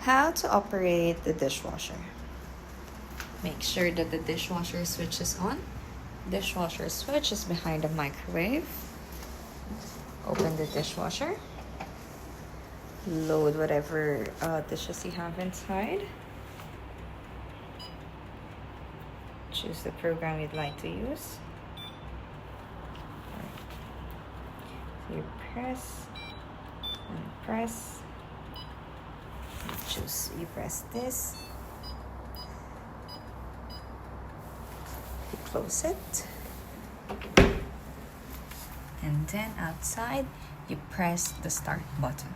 How to operate the dishwasher. Make sure that the dishwasher switch is on. Dishwasher switch is behind the microwave. Open the dishwasher. Load whatever dishes you have inside. Choose the program you'd like to use. So you press and press. You press this. You close it. And then outside, you press the start button.